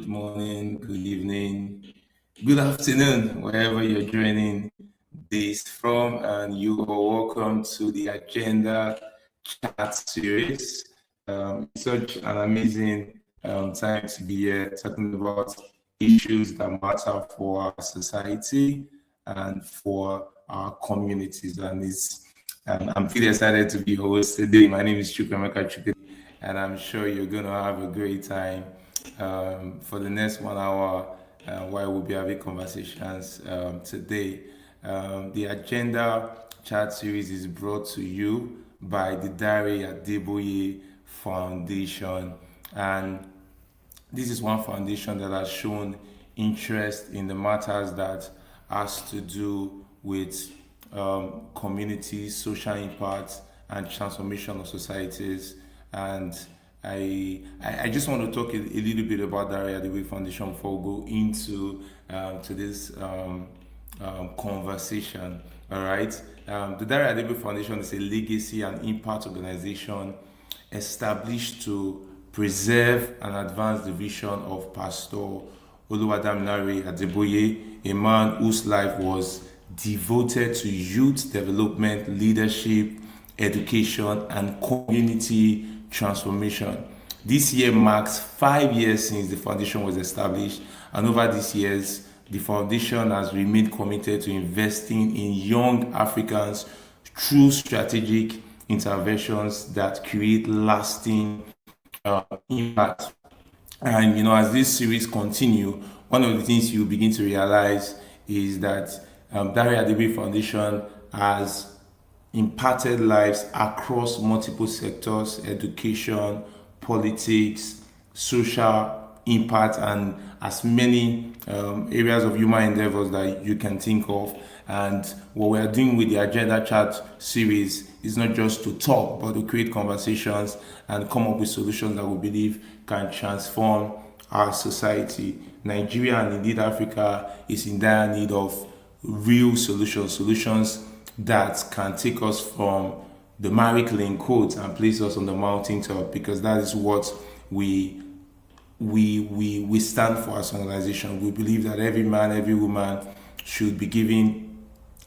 good morning, good evening, good afternoon, wherever you're joining this from, and you are welcome to the Agenda Chat series. It's such an amazing time to be here talking about issues that matter for our society and for our communities. I'm really excited to be host today. My name is Chukwemeka Chukwu, and I'm sure you're going to have a great time for the next 1 hour while we'll be having conversations today. The Agenda Chat series is brought to you by the Adeboye Foundation, and this is one foundation that has shown interest in the matters that has to do with communities, social impact, and transformation of societies. And I just want to talk a little bit about the Adeboye Foundation before we go into to this conversation. All right. The Adeboye Foundation is a legacy and impact organization established to preserve and advance the vision of Pastor Oluwadamilare Adeboye, a man whose life was devoted to youth development, leadership, education, and community transformation. This year marks 5 years since the foundation was established, and over these years, the foundation has remained committed to investing in young Africans through strategic interventions that create lasting impact. And as this series continue, one of the things you begin to realize is that Dare Adeboye Foundation has impacted lives across multiple sectors: education, politics, social impact, and as many areas of human endeavors that you can think of. And what we are doing with the Agenda Chat series is not just to talk, but to create conversations and come up with solutions that we believe can transform our society. Nigeria, and indeed Africa, is in dire need of real solutions that can take us from the Marie quote and place us on the mountaintop, because that is what we stand for as an organization. We believe that every man, every woman should be given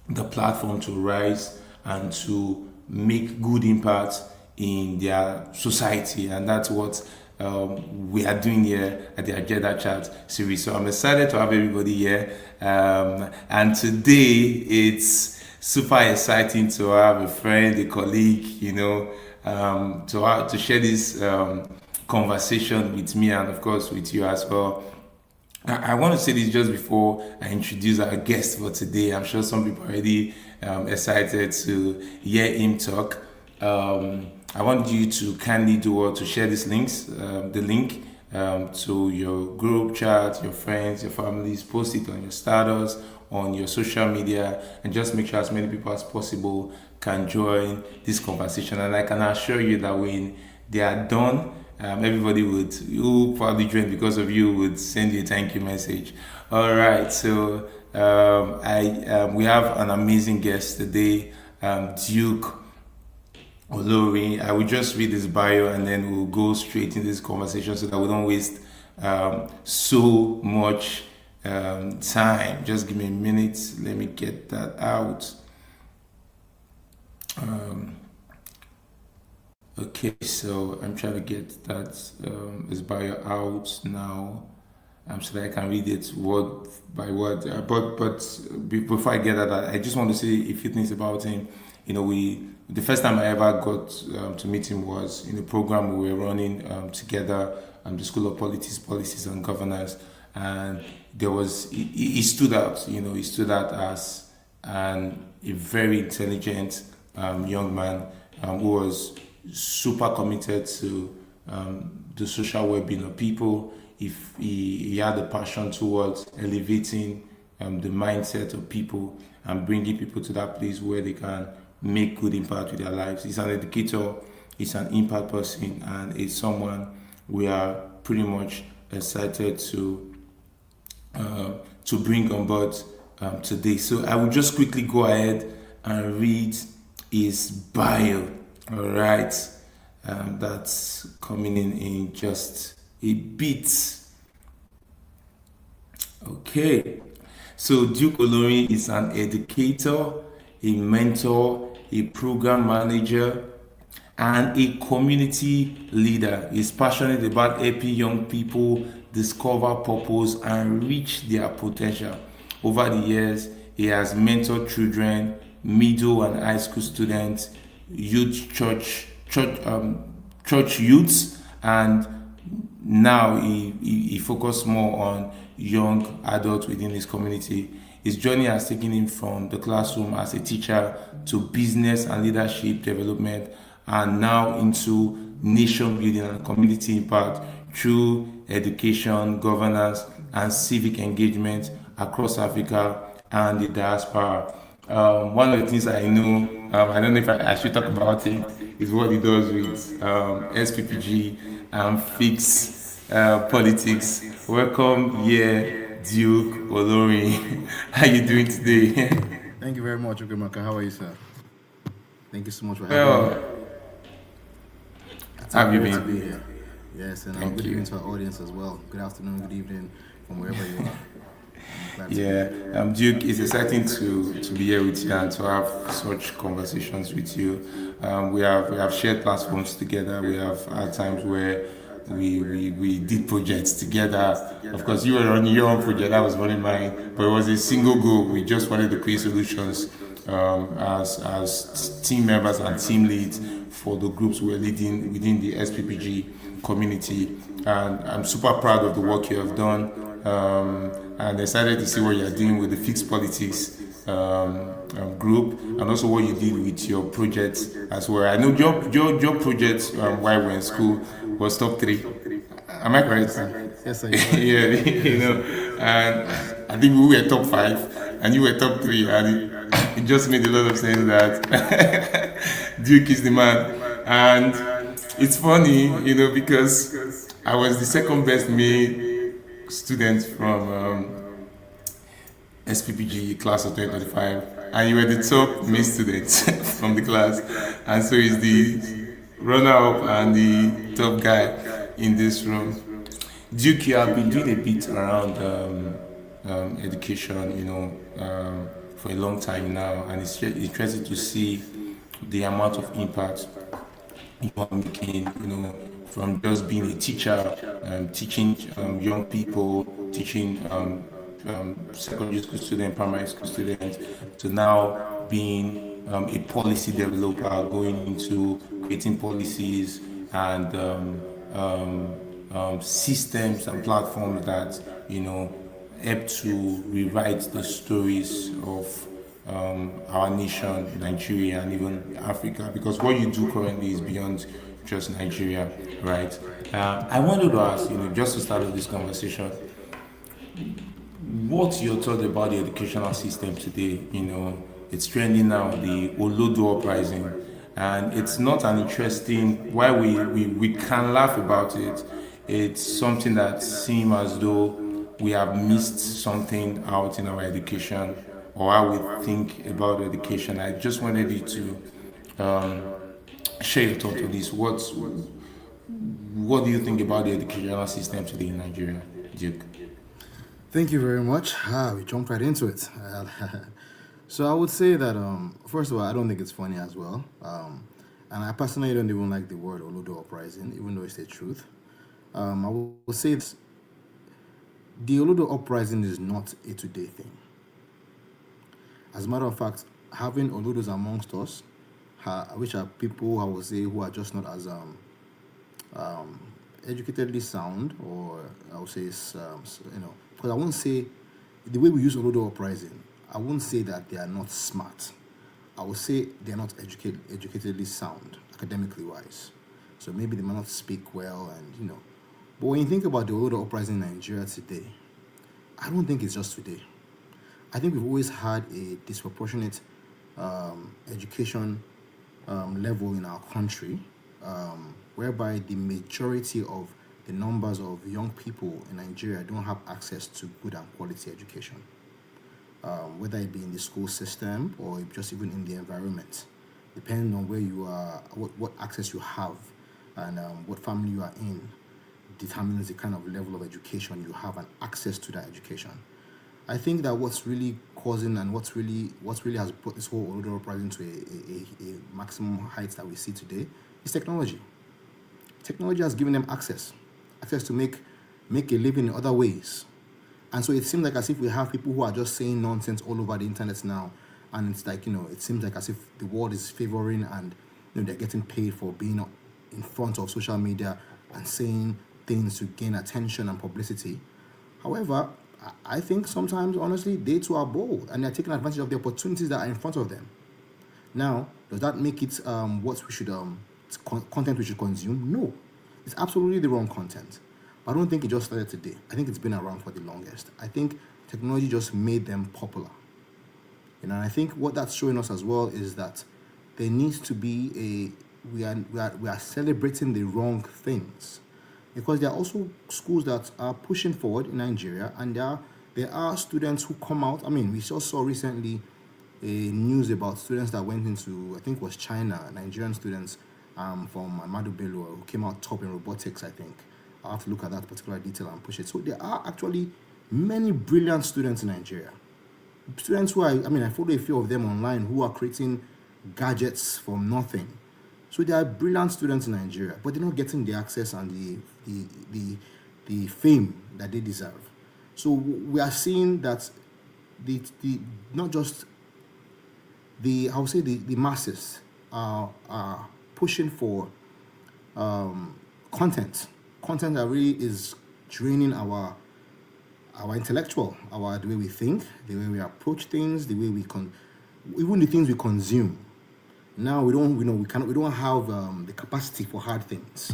the platform to rise and to make good impact in their society, and that's what we are doing here at the Agenda Chat series. So I'm excited to have everybody here, and today it's super exciting to have a friend, a colleague, to share this conversation with me, and of course with you as well. I want to say this just before I introduce our guest for today. I'm sure some people are already excited to hear him talk. I want you to kindly to share these links, the link to your group chat, your friends, your families, post it on your status, on your social media, and just make sure as many people as possible can join this conversation. And I can assure you that when they are done, everybody who probably join because of you would send you a thank you message. All right, so we have an amazing guest today, Duke Olori. I will just read his bio and then we'll go straight into this conversation so that we don't waste so much time. Just give me a minute. Let me get that out. Okay, so I'm trying to get that his bio out now, so that I can read it word by word. But before I get at that, I just want to say a few things about him. The first time I ever got to meet him was in a program we were running together, the School of Politics, Policies and Governance, and he stood out. He stood out as a very intelligent young man who was super committed to the social well-being of people. If he had a passion towards elevating the mindset of people and bringing people to that place where they can make good impact with their lives. He's an educator, he's an impact person, and it's someone we are pretty much excited to bring on board today. So I will just quickly go ahead and read his bio. All right, that's coming in just a bit. Okay. So Duke Olori is an educator, a mentor, a program manager, and a community leader. He's passionate about helping young people discover purpose and reach their potential. Over the years, he has mentored children, middle and high school students, youth church youths, and now he focused more on young adults within his community. His journey has taken him from the classroom as a teacher to business and leadership development, and now into nation building and community impact through education, governance, and civic engagement across Africa and the diaspora. One of the things I know, I don't know if I should talk about it, is what he does with SPPG and Fix Politics. Welcome here, Duke Olori. How you doing today? Thank you very much, Ogemaka. How are you, sir? Thank you so much for having me. Well, It's a have you pleasure to be been? here. Yes, and Thank good evening you. to our audience as well. Good afternoon, good evening from wherever you are. I'm glad to be Yeah, here. Duke, it's exciting to be here with you and to have such conversations with you. We have shared platforms together. We have had times where we did projects together. Of course, you were running your own project, I was running mine, but it was a single goal. We just wanted to create solutions as team members and team leads for the groups we're leading within the SPPG community. And I'm super proud of the work you have done. And excited to see what you're doing with the Fixed Politics group, and also what you did with your project as well. I know your project while we were in school was top three. Am I correct? Yes, sir, you're right. Yeah, and I think we were top five, and you were top three, and it just made a lot of sense that Duke is the man. And it's funny, because I was the second best male student from SPPG class of 2025, and you were the top male student from the class, and so he's the runner-up and the top guy in this room. Duke, you have been doing a bit around education, for a long time now, and it's interesting to see the amount of impact you are making, from just being a teacher, teaching young people, teaching secondary school student, primary school student, to now being a policy developer, going into creating policies and systems and platforms that help to rewrite the stories of our nation, Nigeria, and even Africa. Because what you do currently is beyond just Nigeria, right? I wanted to ask, just to start off this conversation, what's your thought about the educational system today? It's trending now, the Olodo uprising, and it's not an interesting. Why we can laugh about it. It's something that seems as though we have missed something out in our education, or how we think about education. I just wanted you to share your thought on this. What do you think about the educational system today in Nigeria, Duke? Thank you very much. We jumped right into it. So I would say that, first of all, I don't think it's funny as well. And I personally don't even like the word Olodo uprising, even though it's the truth. I will say this. The Olodo uprising is not a today thing. As a matter of fact, having Olodos amongst us, which are people, I would say, who are just not as educatedly sound, or I would say, because I won't say, the way we use Olodo uprising, I won't say that they are not smart. I would say they're not educatedly sound, academically wise. So maybe they might not speak well, and. But when you think about the Olodo uprising in Nigeria today, I don't think it's just today. I think we've always had a disproportionate education level in our country, whereby the majority of the numbers of young people in Nigeria don't have access to good and quality education, whether it be in the school system or just even in the environment, depending on where you are, what access you have, and what family you are in, determines the kind of level of education you have and access to that education. I think that what's really causing and what's really has brought this whole Olodo uprising to a maximum height that we see today is technology. Technology has given them access to make a living in other ways. And so it seems like as if we have people who are just saying nonsense all over the internet now. And it's like, it seems like as if the world is favoring and they're getting paid for being in front of social media and saying things to gain attention and publicity. However, I think sometimes, honestly, they too are bold and they're taking advantage of the opportunities that are in front of them. Now, does that make it what we should content we should consume? No, it's absolutely the wrong content. But I don't think it just started today. I think it's been around for the longest. I think technology just made them popular. And I think what that's showing us as well is that there needs to be we are celebrating the wrong things, because there are also schools that are pushing forward in Nigeria, and there are students who come out. I mean, we just saw recently a news about students that went into, I think it was China, Nigerian students from Ahmadu Bello, who came out top in robotics, I think. I'll have to look at that particular detail and push it. So there are actually many brilliant students in Nigeria. Students who I follow a few of them online who are creating gadgets from nothing. So they are brilliant students in Nigeria, but they're not getting the access and the fame that they deserve. So we are seeing that the not just the masses are pushing for content that really is draining our intellectual, the way we think, the way we approach things, the way even the things we consume. Now we don't have the capacity for hard things,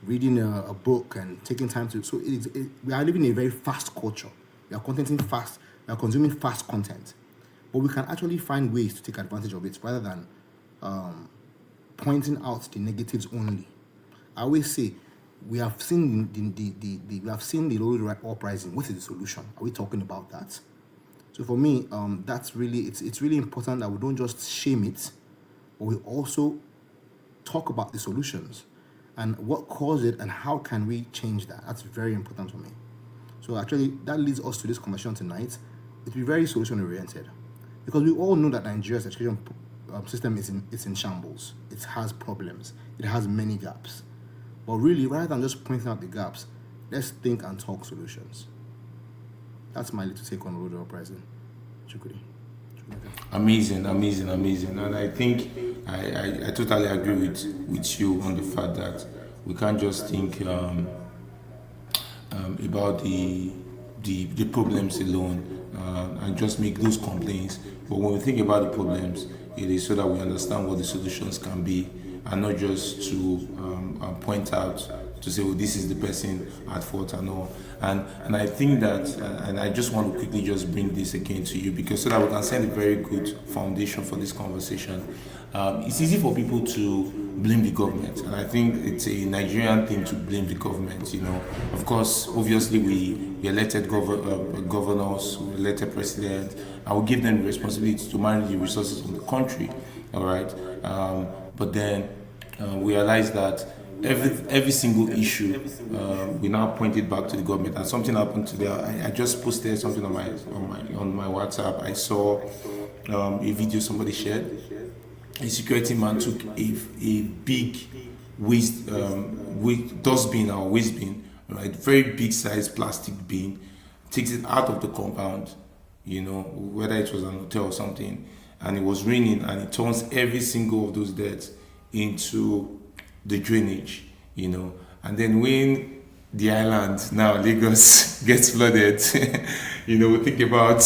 reading a book and taking time to. So we are living in a very fast culture. We are fast. We are consuming fast content, but we can actually find ways to take advantage of it rather than pointing out the negatives only. I always say, we have seen the Olodo uprising. What is the solution? Are we talking about that? So for me, that's really it's really important that we don't just shame it, but we also talk about the solutions and what caused it and how can we change that. That's very important for me. So actually, that leads us to this conversation tonight. It will be very solution oriented, because we all know that Nigeria's education system is in shambles. It has problems. It has many gaps. But really, rather than just pointing out the gaps, let's think and talk solutions. That's my little take on Olodo uprising. Chukwudi. Amazing. And I think I totally agree with you on the fact that we can't just think about the problems alone and just make those complaints. But when we think about the problems, it is so that we understand what the solutions can be, and not just to point out to say, this is the person at fault and all. And I think that, and I just want to quickly just bring this again to you, because so that we can set a very good foundation for this conversation. It's easy for people to blame the government, and I think it's a Nigerian thing to blame the government. Of course, obviously we elected governors, we elected president, and we give them the responsibility to manage the resources of the country. All right, but then we realize that every single issue we now point it back to the government. And something happened today. I just posted something on my WhatsApp. I saw a video somebody shared. A security man took a big waste dustbin or waste bin, right? Very big size plastic bin, takes it out of the compound, whether it was an hotel or something, and it was raining, and it turns every single of those dirt into the drainage, and then when the island, now Lagos, gets flooded, we think about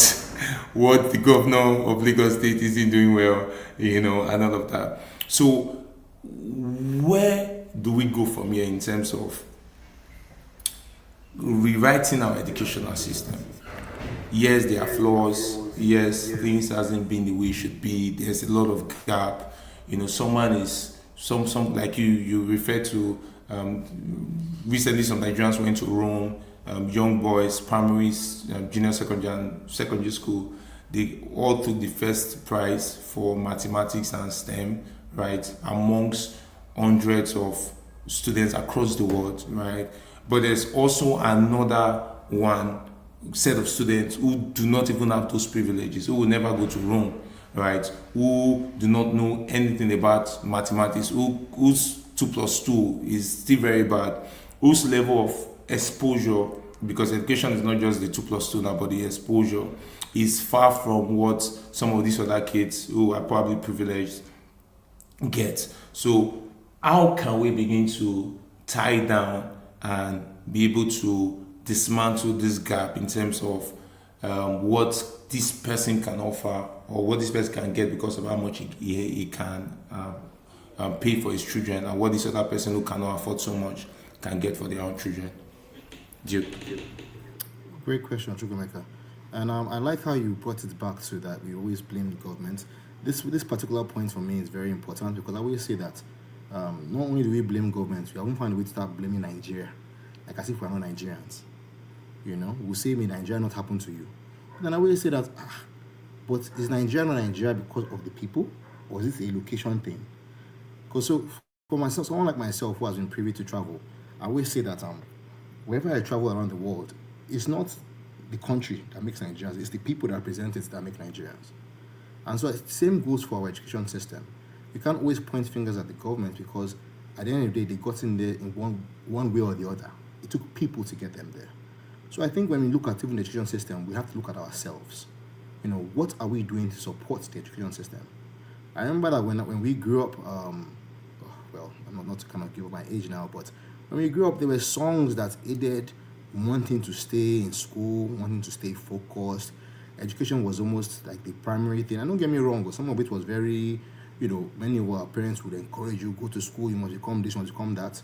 what the governor of Lagos State isn't doing well, and all of that. So where do we go from here in terms of rewriting our educational system? Yes, there are flaws. Yes, things hasn't been the way it should be. There's a lot of gap. Some like you refer to. Recently, some Nigerians went to Rome. Young boys, primary, junior, secondary school. They all took the first prize for mathematics and STEM, right? Amongst hundreds of students across the world, right? But there's also another one set of students who do not even have those privileges, who will never go to Rome, right? Who do not know anything about mathematics, whose 2 plus 2 is still very bad, whose level of exposure, because education is not just the 2 plus 2 now, but the exposure is far from what some of these other kids who are probably privileged get. So, how can we begin to tie down and be able to dismantle this gap in terms of what this person can offer or what this person can get because of how much he can pay for his children, and what this other person who cannot afford so much can get for their own children? Duke. Great question, Chukwemeka. And I like how you brought it back to that we always blame the government. This particular point for me is very important, because I always say that not only do we blame governments, we haven't found a way to start blaming Nigeria, like as if we're not Nigerians. You know, we'll say, may Nigeria not happen to you. Then I always say that, but is Nigeria not Nigeria because of the people, or is it a location thing? Because so for myself, someone like myself who has been privy to travel, I always say that wherever I travel around the world, it's not the country that makes Nigerians, it's the people that represent it that make Nigerians. And so the same goes for our education system. You can't always point fingers at the government, because at the end of the day, they got in there in one way or the other. It took people to get them there. So I think when we look at even the education system, we have to look at ourselves. You know, what are we doing to support the education system? I remember that when we grew up, well, I'm not to kind of give up my age now, but when we grew up, there were songs that aided wanting to stay in school, wanting to stay focused. Education was almost like the primary thing. And don't get me wrong, but some of it was very, you know, many of our parents would encourage you, go to school, you must become this, you must become that.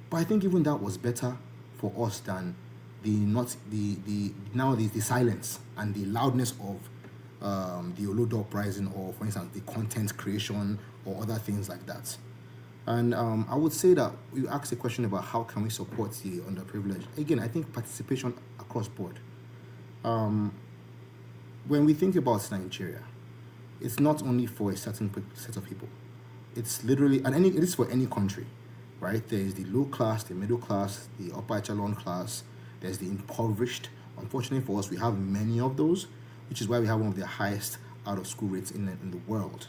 But I think even that was better for us than the silence and the loudness of the Olodo uprising, or for instance the content creation or other things like that. And I would say that you asked a question about how can we support the underprivileged. Again, I think participation across board. When we think about Nigeria, it's not only for a certain set of people. It's literally, and it is for any country, right? There is the low class, the middle class, the upper echelon class. There's the impoverished. Unfortunately for us, we have many of those, which is why we have one of the highest out-of-school rates in the world.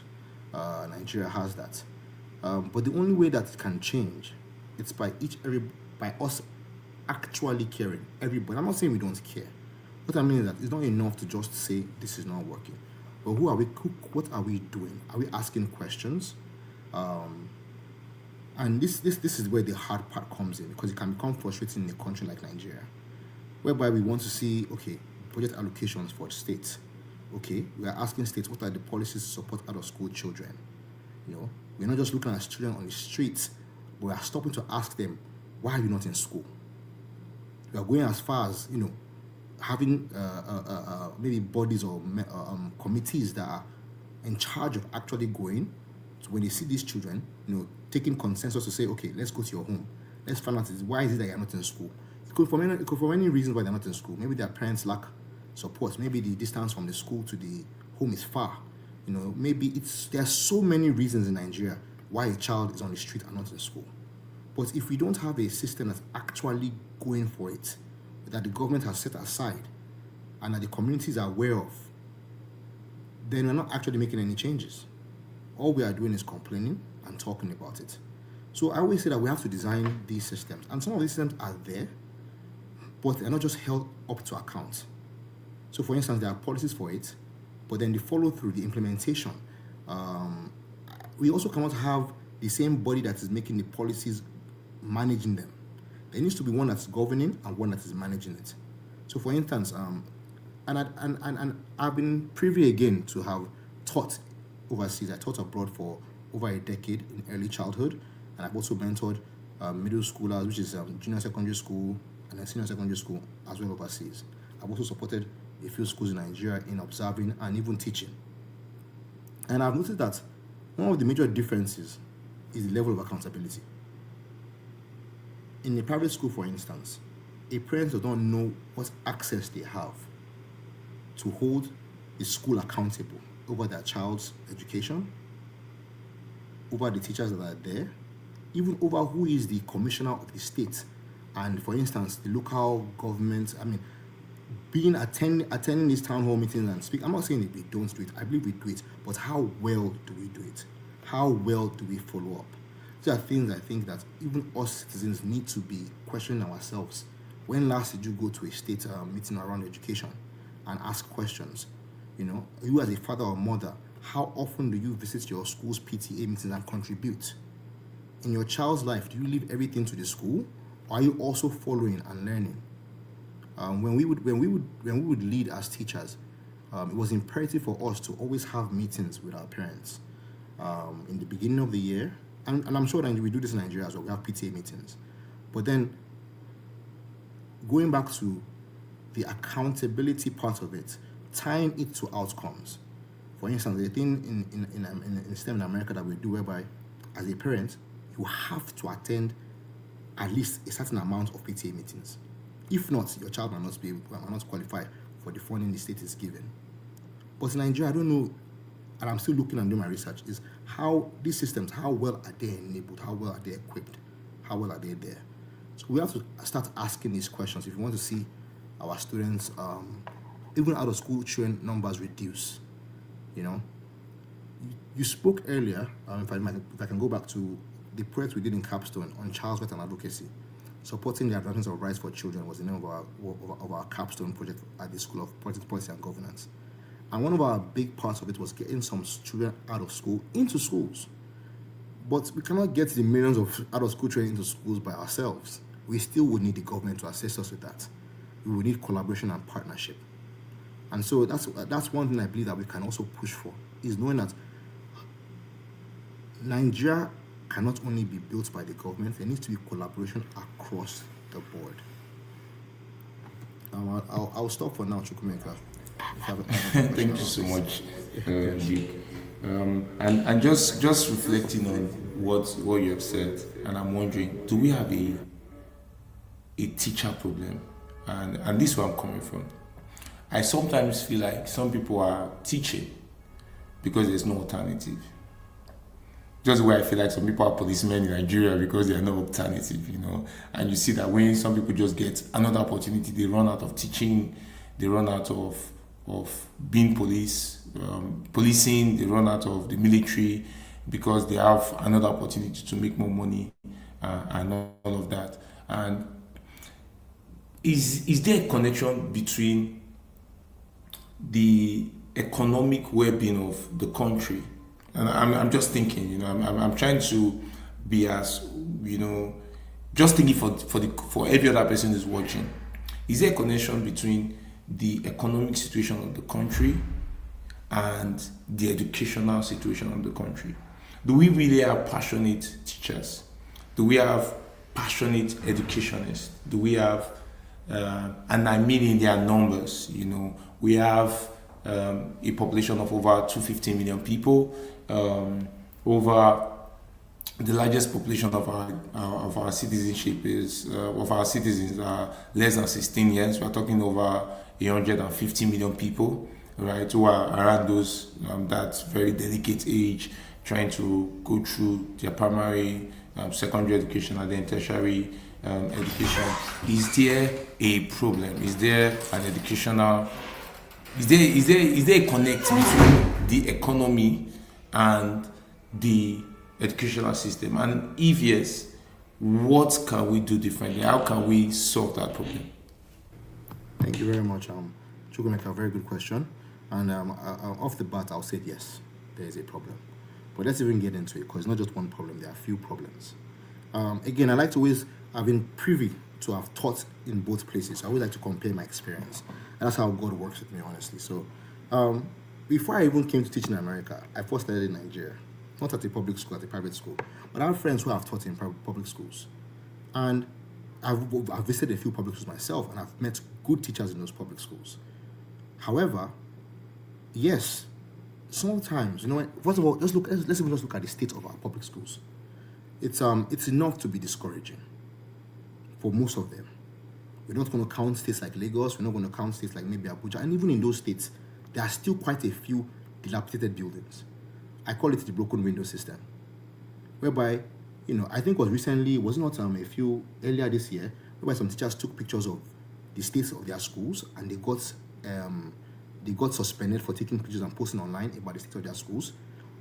Nigeria has that. But the only way that it can change, it's by us actually caring. Everybody. I'm not saying we don't care. What I mean is that it's not enough to just say this is not working. But who are we? What are we doing? Are we asking questions? And this is where the hard part comes in, because it can become frustrating in a country like Nigeria, whereby we want to see, okay, budget allocations for states. Okay, we are asking states what are the policies to support out-of-school children. You know, we're not just looking at children on the streets, but we are stopping to ask them, why are you not in school? We are going as far as, you know, having maybe bodies or committees that are in charge of actually going. So when they see these children, you know, taking consensus to say, okay, let's go to your home. Let's find out why is it that you're not in school. It could for many reasons why they're not in school. Maybe their parents lack support. Maybe the distance from the school to the home is far. You know, maybe there are so many reasons in Nigeria why a child is on the street and not in school. But if we don't have a system that's actually going for it, that the government has set aside, and that the communities are aware of, then we're not actually making any changes. All we are doing is complaining and talking about it. So I always say that we have to design these systems. And some of these systems are there, but they're not just held up to account. So for instance, there are policies for it, but then the follow through, the implementation. We also cannot have the same body that is making the policies managing them. There needs to be one that's governing and one that is managing it. So for instance, and I've been privy again to have taught overseas. I taught abroad for over a decade in early childhood, and I've also mentored middle schoolers, which is junior secondary school and then senior secondary school as well overseas. I've also supported a few schools in Nigeria in observing and even teaching. And I've noticed that one of the major differences is the level of accountability. In a private school, for instance, a parent does not know what access they have to hold the school accountable over their child's education, over the teachers that are there, even over who is the commissioner of the state, and for instance, the local government. I mean, attending these town hall meetings and speak. I'm not saying that we don't do it. I believe we do it, but how well do we do it? How well do we follow up? These are things I think that even us citizens need to be questioning ourselves. When last did you go to a state meeting around education and ask questions? You know, you as a father or mother, how often do you visit your school's PTA meetings and contribute? In your child's life, do you leave everything to the school, or are you also following and learning? When we would lead as teachers, it was imperative for us to always have meetings with our parents in the beginning of the year, and I'm sure that we do this in Nigeria as well. We have PTA meetings, but then going back to the accountability part of it, tying it to outcomes. For instance, the thing in STEM in America that we do, whereby as a parent you have to attend at least a certain amount of PTA meetings. If not, your child might not qualify for the funding the state is given. But in Nigeria, I don't know, and I'm still looking and doing my research, is how these systems, how well are they enabled, how well are they equipped, how well are they there? So we have to start asking these questions if you want to see our students, even out of school children numbers reduce. You know, you spoke earlier, if I can go back to the project we did in Capstone on child's right and advocacy. Supporting the advancement of rights for children was the name of our capstone project at the School of Politics, Policy and Governance. And one of our big parts of it was getting some children out of school into schools. But we cannot get the millions of out of school children into schools by ourselves. We still would need the government to assist us with that. We would need collaboration and partnership. And so that's one thing I believe that we can also push for, is knowing that Nigeria cannot only be built by the government, there needs to be collaboration across the board. I'll stop for now, Chukwemeka. Thank you so much, Duke. And just reflecting on what you have said, and I'm wondering, do we have a teacher problem? And this is where I'm coming from. I sometimes feel like some people are teaching because there's no alternative. Just where I feel like some people are policemen in Nigeria because there are no alternative, you know. And you see that when some people just get another opportunity, they run out of teaching, they run out of being policing, they run out of the military because they have another opportunity to make more money and all of that. And is there a connection between the economic well-being of the country? And I'm just thinking, you know, I'm trying to be as, you know, just thinking for every other person who's watching. Is there a connection between the economic situation of the country and the educational situation of the country? Do we really have passionate teachers? Do we have passionate educationists? Do we have, and I mean in their numbers, you know, we have a population of over 250 million people. Over the largest population of our citizenship is of our citizens are less than 16 years. We're talking over 150 million people, right, who are around those that very delicate age, trying to go through their primary, secondary education, and then tertiary education. Is there a problem? Is there an educational? Is there a connect between the economy and the educational system? And if yes, what can we do differently? How can we solve that problem? Thank you very much, Chukwemeka. Very good question. And off the bat, I'll say yes, there is a problem. But let's even get into it, because it's not just one problem, there are a few problems. Again, I like to always, I've been privy to have taught in both places. I always like to compare my experience. And that's how God works with me, honestly. So before I even came to teach in America, I first studied in Nigeria. Not at a public school, at a private school. But I have friends who have taught in public schools. And I've visited a few public schools myself, and I've met good teachers in those public schools. However, yes, sometimes, you know, first of all, let's even just look at the state of our public schools. It's enough to be discouraging for most of them. We're not going to count states like Lagos. We're not going to count states like maybe Abuja. And even in those states, there are still quite a few dilapidated buildings. I call it the broken window system, whereby, you know, I think was not earlier this year, whereby some teachers took pictures of the states of their schools, and they got suspended for taking pictures and posting online about the state of their schools,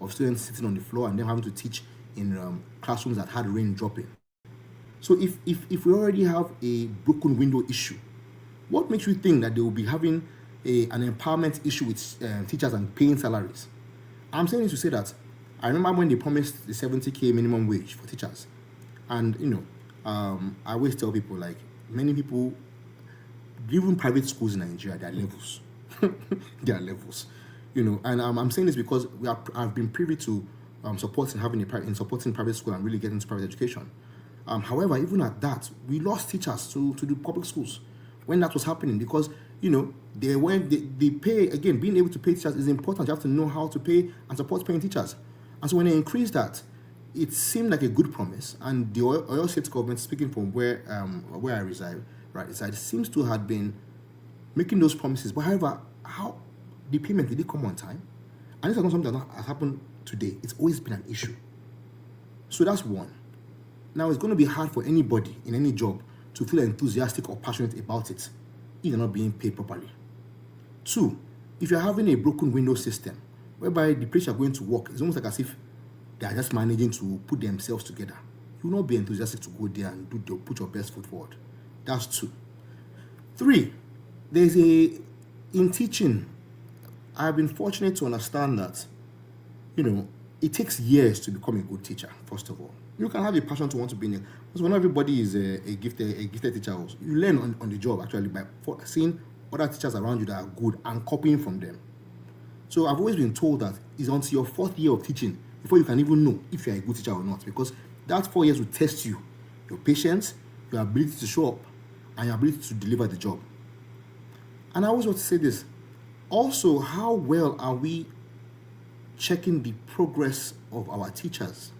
of students sitting on the floor and them having to teach in classrooms that had rain dropping. So if we already have a broken window issue, what makes you think that they will be having an empowerment issue with teachers and paying salaries? I'm saying this to say that I remember when they promised the 70K minimum wage for teachers, and I always tell people, like, many people, even private schools in Nigeria, there are levels. There are levels, and I'm saying this because I've been privy to supporting private school and really getting into private education. However, even at that, we lost teachers to the public schools when that was happening, because they pay. Again, being able to pay teachers is important. You have to know how to pay and support paying teachers. And so when they increased that, it seemed like a good promise. And the Oyo State government, speaking from where I reside, seems to have been making those promises. But however, how the payment, did it come on time? And this is not something that has happened today. It's always been an issue. So that's one. Now, it's going to be hard for anybody in any job to feel enthusiastic or passionate about it if they're not being paid properly. Two, if you're having a broken window system whereby the place you're going to work is almost like as if they are just managing to put themselves together, you will not be enthusiastic to go there and put your best foot forward. That's two. Three, in teaching, I've been fortunate to understand that, it takes years to become a good teacher, first of all. You can have a passion to want to be in it, because when everybody is a gifted teacher, you learn on the job, actually, by seeing other teachers around you that are good and copying from them. So I've always been told that it's until your fourth year of teaching before you can even know if you're a good teacher or not, because that 4 years will test you, your patience, your ability to show up, and your ability to deliver the job. And I always want to say this. Also, how well are we checking the progress of our teachers?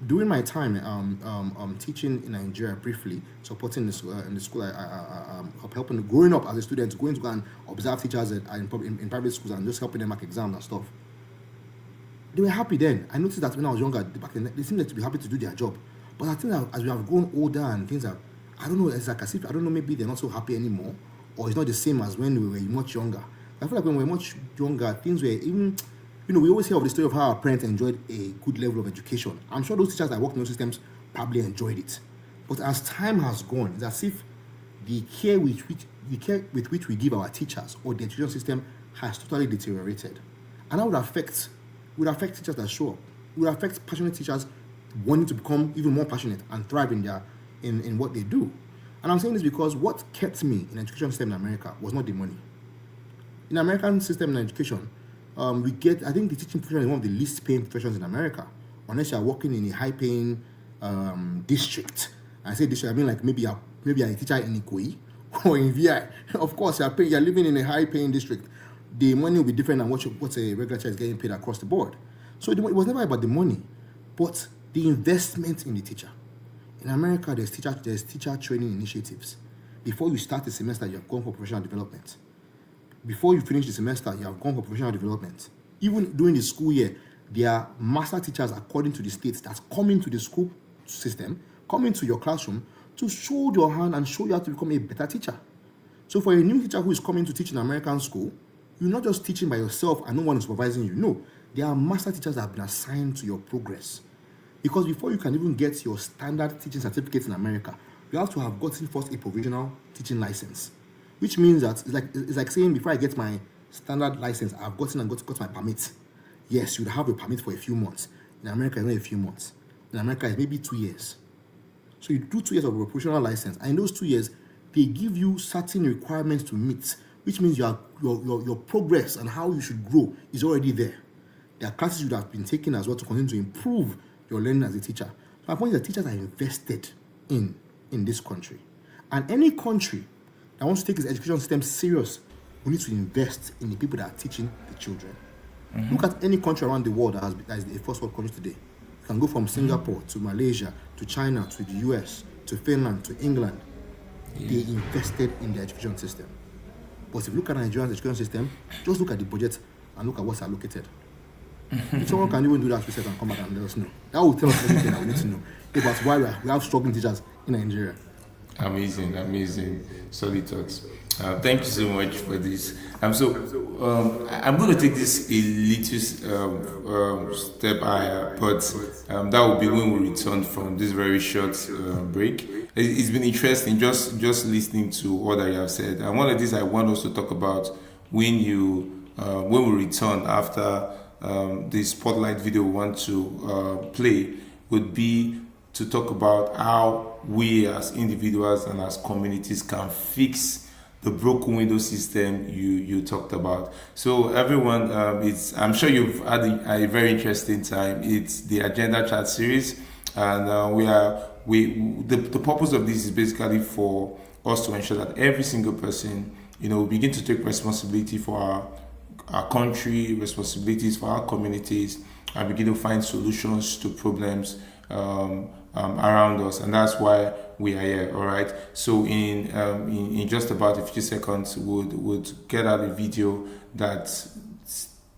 During my time teaching in Nigeria briefly, supporting in the school, I'm helping, growing up as a student, going to go and observe teachers in private schools and just helping them mark exams and stuff. They were happy then. I noticed that when I was younger, back then, they seemed like to be happy to do their job. But I think that as we have grown older and things have, I don't know, it's like as if, I don't know, maybe they're not so happy anymore, or it's not the same as when we were much younger. I feel like when we were much younger, things were even, we always hear of the story of how our parents enjoyed a good level of education. I'm sure those teachers that worked in those systems probably enjoyed it. But as time has gone, it's as if the care with which we give our teachers or the education system has totally deteriorated. And that would affect teachers that show up. It would affect passionate teachers wanting to become even more passionate and thrive in what they do. And I'm saying this because what kept me in the education system in America was not the money. In the American system in education, I think the teaching profession is one of the least paying professions in America, unless you're working in a high paying district. I say district, I mean like maybe you're a teacher in Ikoyi or in VI. Of course, you're living in a high paying district. The money will be different than what a regular teacher is getting paid across the board. So it was never about the money, but the investment in the teacher. In America, there's teacher training initiatives. Before you start the semester, you have gone for professional development. Before you finish the semester, you have gone for professional development. Even during the school year, there are master teachers according to the states that's coming to the school system, coming to your classroom to show your hand and show you how to become a better teacher. So for a new teacher who is coming to teach in American school, you're not just teaching by yourself and no one is supervising you. No, there are master teachers that have been assigned to your progress. Because before you can even get your standard teaching certificate in America, you have to have gotten first a provisional teaching license. Which means that it's like saying before I get my standard license, I've got my permit. Yes, you'd have a permit for a few months. In America, it's not a few months. In America, it's maybe 2 years. So you do 2 years of a professional license, and in those 2 years, they give you certain requirements to meet, which means your progress and how you should grow is already there. There are classes you have been taking as well to continue to improve your learning as a teacher. My point is that teachers are invested in this country. And any country that wants to take its education system serious, we need to invest in the people that are teaching the children. Mm-hmm. Look at any country around the world that is a first world country today. You can go from Singapore to Malaysia, to China, to the US, to Finland, to England. Yeah. They invested in the education system. But if you look at Nigeria's education system, just look at the budget and look at what's allocated. If someone can even do that research and come back and let us know, that will tell us everything that we need to know about why we have struggling teachers in Nigeria. Amazing, solid talks. Thank you so much for this. I'm going to take this a little step higher, but that will be when we return from this very short break. It's been interesting just listening to all that you have said. And one of these I want us to talk about when we return after the spotlight video we want to play would be to talk about how we as individuals and as communities can fix the broken window system you talked about. So everyone, I'm sure you've had a very interesting time. It's the Agenda Chat series, and the purpose of this is basically for us to ensure that every single person, begin to take responsibility for our country, responsibilities for our communities, and begin to find solutions to problems around us, and that's why we are here. All right. So in just about a few seconds, would get out a video that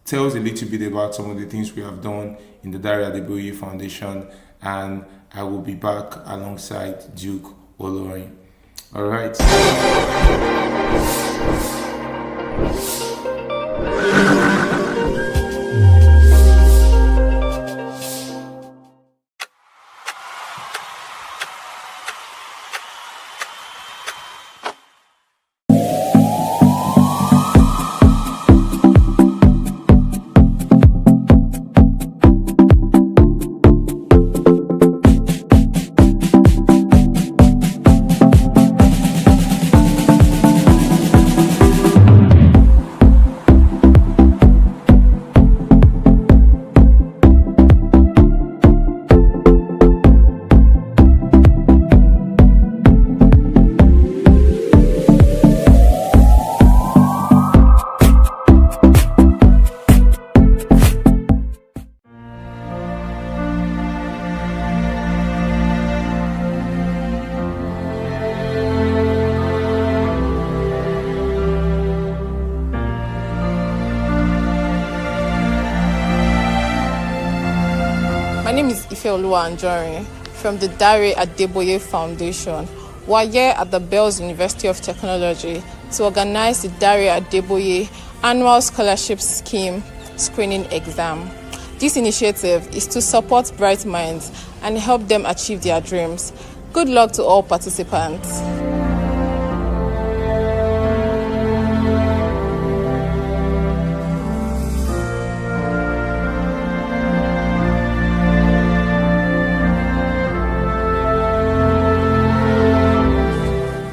tells a little bit about some of the things we have done in the Dare Adeboye Foundation, and I will be back alongside Duke Olorin. All right. My name is Ifeoluwa Anjorin from the Dare Adeboye Foundation. We're here at the Bells University of Technology to organize the Dare Adeboye Annual Scholarship Scheme Screening Exam. This initiative is to support bright minds and help them achieve their dreams. Good luck to all participants.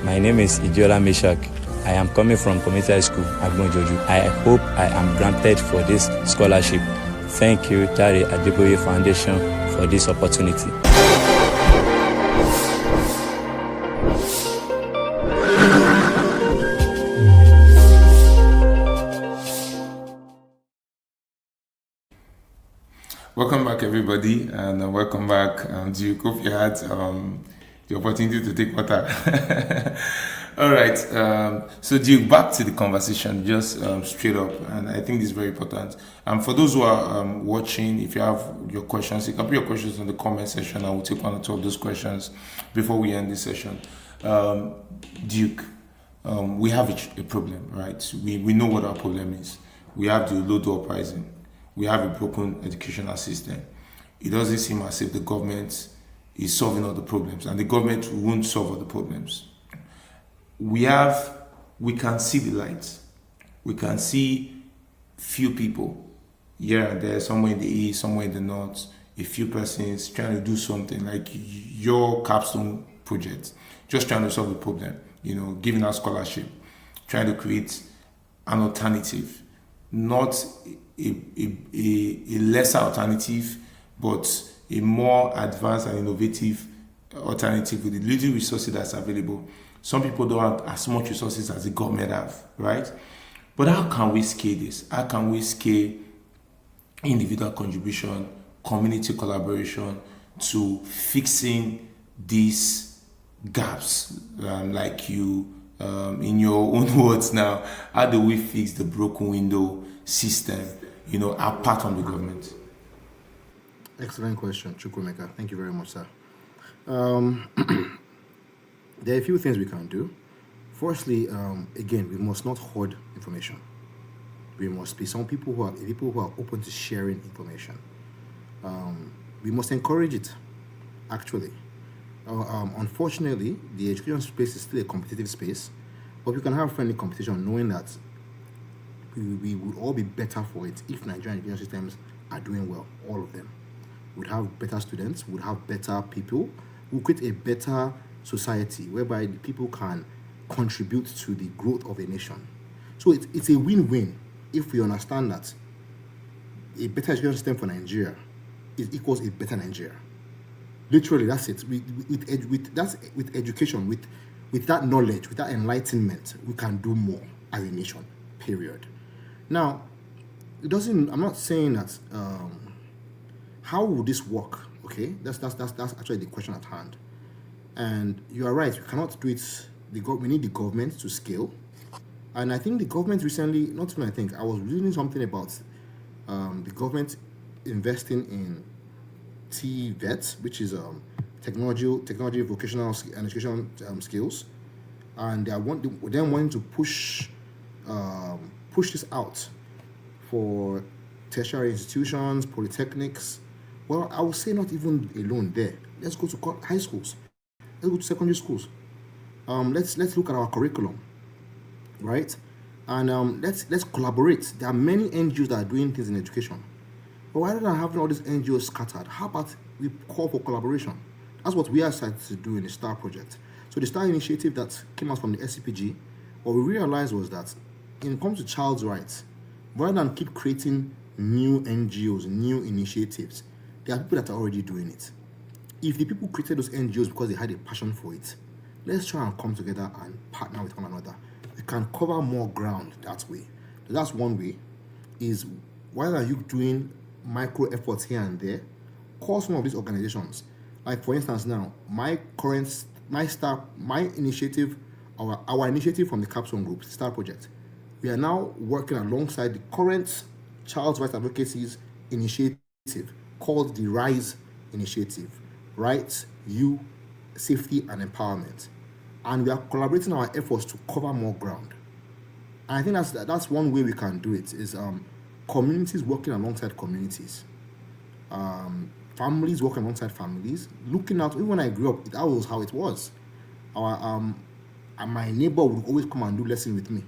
My name is Idiola Meshak. I am coming from Community High School, Agbonjoju. I hope I am granted for this scholarship. Thank you, Dare Adeboye Foundation, for this opportunity. Welcome back, everybody, and welcome back, Duke. Hope you had the opportunity to take water. All right. So, Duke, back to the conversation, just straight up, and I think this is very important. For those who are watching, if you have your questions, you can put your questions in the comment section, and we'll take one or two of those questions before we end this session. Duke, we have a problem, right? We know what our problem is. We have the low door pricing. We have a broken educational system. It doesn't seem as if the government is solving all the problems, and the government won't solve all the problems. We can see the light. We can see few people here and there, somewhere in the east, somewhere in the north, a few persons trying to do something like your capstone project, just trying to solve the problem, giving out scholarship, trying to create an alternative, not a lesser alternative, but a more advanced and innovative alternative with the little resources that's available. Some people don't have as much resources as the government have, right? But how can we scale this? How can we scale individual contribution, community collaboration to fixing these gaps? Like you, in your own words now, how do we fix the broken window system, apart from the government? Excellent question, Chukwemeka. Thank you very much, sir. There are a few things we can do. Firstly, again, we must not hoard information. We must be people who are open to sharing information. We must encourage it. Actually, unfortunately, the education space is still a competitive space, but we can have friendly competition, knowing that we would all be better for it if Nigerian education systems are doing well. All of them would have better students, would have better people, would create a better society whereby the people can contribute to the growth of a nation. So it's a win-win if we understand that a better education system for Nigeria equals a better Nigeria. Literally, that's it. With education, with that knowledge, with that enlightenment, we can do more as a nation. Period. Now, it doesn't. I'm not saying that. How will this work? Okay, that's actually the question at hand. And you are right. We cannot do it. We need the government to scale. And I think the government recently, not even I think, I was reading something about the government investing in TVET, which is technology, vocational and education skills, and they wanting to push this out for tertiary institutions, polytechnics. Well, I would say not even alone there. Let's go to high schools. Let's go to secondary schools. Let's look at our curriculum, right? And let's collaborate. There are many NGOs that are doing things in education. But rather than having all these NGOs scattered, how about we call for collaboration? That's what we are decided to do in the STAR project. So the STAR initiative that came out from the SCPG, what we realized was that when it comes to child's rights, rather than keep creating new NGOs, new initiatives, there are people that are already doing it. If the people created those NGOs because they had a passion for it, let's try and come together and partner with one another. We can cover more ground that way. So that's one way, is why are you doing micro efforts here and there? Call some of these organizations. Like for instance now, my initiative, our initiative from the Capstone Group, STAR Project, we are now working alongside the current Child's Rights Advocacy's initiative called the RISE Initiative, Rights, You, Safety and Empowerment. And we are collaborating our efforts to cover more ground. And I think that's one way we can do it, is communities working alongside communities. Families working alongside families, looking out. Even when I grew up, that was how it was. My neighbor would always come and do lesson with me,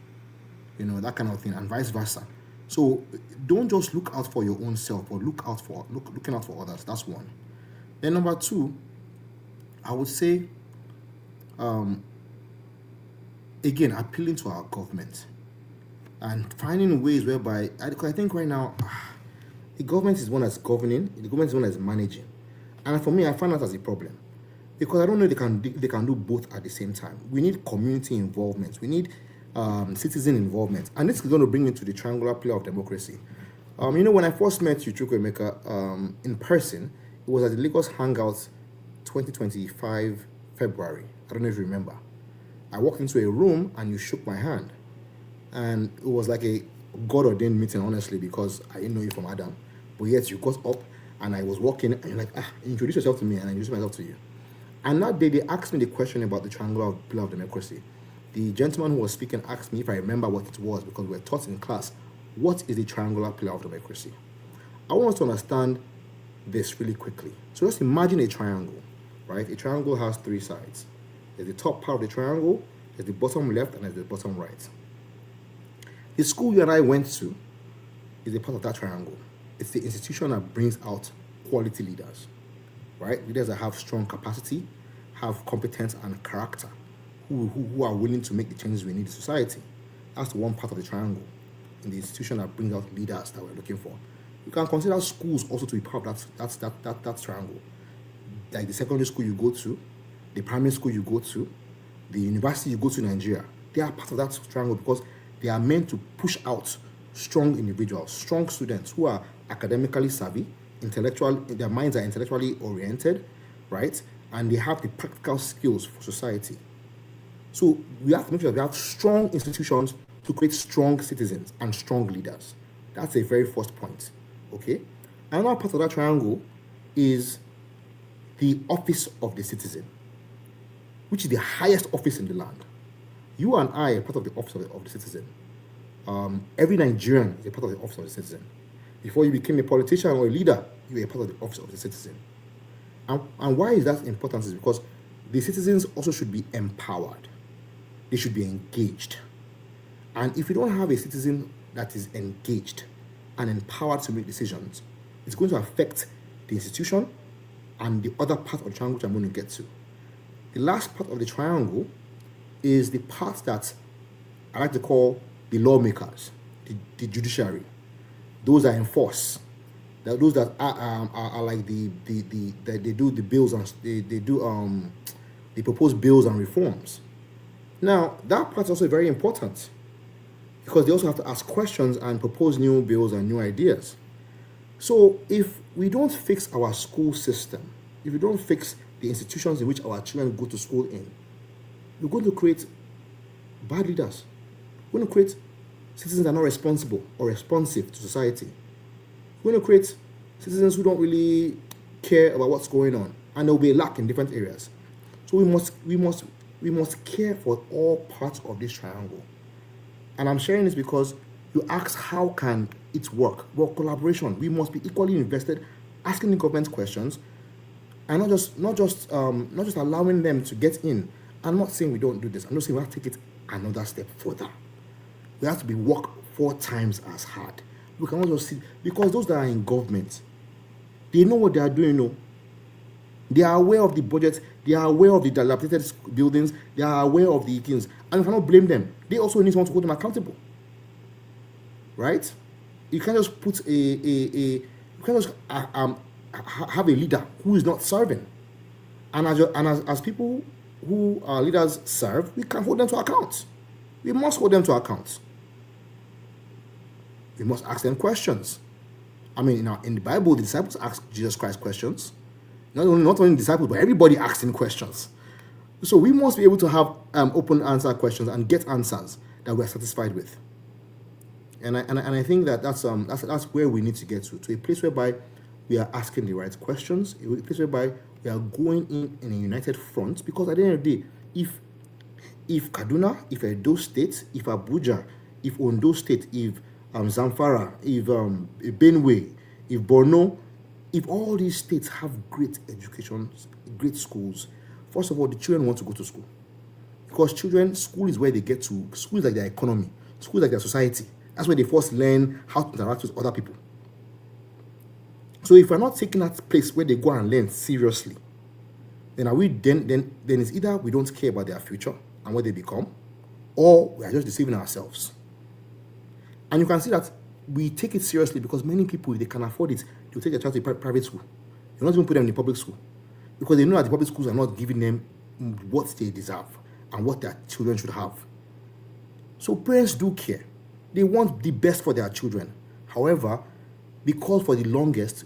that kind of thing, and vice versa. So don't just look out for your own self, but looking out for others. That's one. Then number two, I would say, again, appealing to our government and finding ways whereby, I think right now, the government is one that's governing, the government is one that's managing. And for me, I find that as a problem. Because I don't know they can do both at the same time. We need community involvement. We need citizen involvement. And this is going to bring me to the triangular pillar of democracy. When I first met you, Chukwuemeka, in person, it was at the Lagos Hangout 2025 February. I don't know if you remember. I walked into a room and you shook my hand. And it was like a God-ordained meeting, honestly, because I didn't know you from Adam. But yet you got up and I was walking and you're like, introduce yourself to me, and I introduced myself to you. And that day they asked me the question about the triangular pillar of democracy. The gentleman who was speaking asked me if I remember what it was, because we were taught in class, what is the triangular pillar of democracy? I want us to understand this really quickly. So just imagine a triangle, right? A triangle has three sides. There's the top part of the triangle, there's the bottom left, and there's the bottom right. The school you and I went to is a part of that triangle. It's the institution that brings out quality leaders, right? Leaders that have strong capacity, have competence and character, who are willing to make the changes we need in society. That's one part of the triangle, in the institution that brings out leaders that we're looking for. You can consider schools also to be part of that triangle. Like the secondary school you go to, the primary school you go to, the university you go to in Nigeria, they are part of that triangle because they are meant to push out strong individuals, strong students who are academically savvy, their minds are intellectually oriented, right? And they have the practical skills for society. So we have to make sure that we have strong institutions to create strong citizens and strong leaders. That's a very first point, okay? Another part of that triangle is the office of the citizen, which is the highest office in the land. You and I are part of the office of the citizen. Every Nigerian is a part of the office of the citizen. Before you became a politician or a leader, you were a part of the office of the citizen. And why is that important? Is because the citizens also should be empowered. They should be engaged. And if you don't have a citizen that is engaged and empowered to make decisions, it's going to affect the institution and the other part of the triangle which I'm going to get to. The last part of the triangle is the part that I like to call the lawmakers, the judiciary, those that enforce, those that are like they do the bills and they propose bills and reforms. Now that part is also very important because they also have to ask questions and propose new bills and new ideas. So if we don't fix our school system, if we don't fix the institutions in which our children go to school in, we're going to create bad leaders. We're going to create citizens that are not responsible or responsive to society. We're going to create citizens who don't really care about what's going on, and there will be a lack in different areas. So we must care for all parts of this triangle. And I'm sharing this because you ask how can it work? Well, collaboration. We must be equally invested, asking the government questions, and not just allowing them to get in. I'm not saying we don't do this. I'm just saying we have to take it another step further. We have to be work 4 times as hard. We cannot just sit because those that are in government, they know what they are doing. No, they are aware of the budget. They are aware of the dilapidated buildings. They are aware of the things, and you cannot blame them. They also need someone to hold them accountable, right? You can't just put you can't just have a leader who is not serving, and as people who our leaders serve, we can hold them to account. We must hold them to account. We must ask them questions. I mean, in the Bible, the disciples asked Jesus Christ questions. Not only the disciples, but everybody asked him questions. So we must be able to have open answer questions and get answers that we're satisfied with. And I think that's where we need to get to a place whereby we are asking the right questions, a place whereby we are going in a united front. Because at the end of the day, if Kaduna, if Edo State, if Abuja, if Ondo State, if Zamfara, if Benue, if Borno, if all these states have great education, great schools, first of all, the children want to go to school. Because school is where they get to, school is like their economy, school is like their society. That's where they first learn how to interact with other people. So if we're not taking that place where they go and learn seriously, then it's either we don't care about their future and what they become, or we are just deceiving ourselves. And you can see that we take it seriously because many people, if they can afford it, they'll take their child to a private school. They don't even put them in the public school because they know that the public schools are not giving them what they deserve and what their children should have. So parents do care. They want the best for their children. However, because for the longest,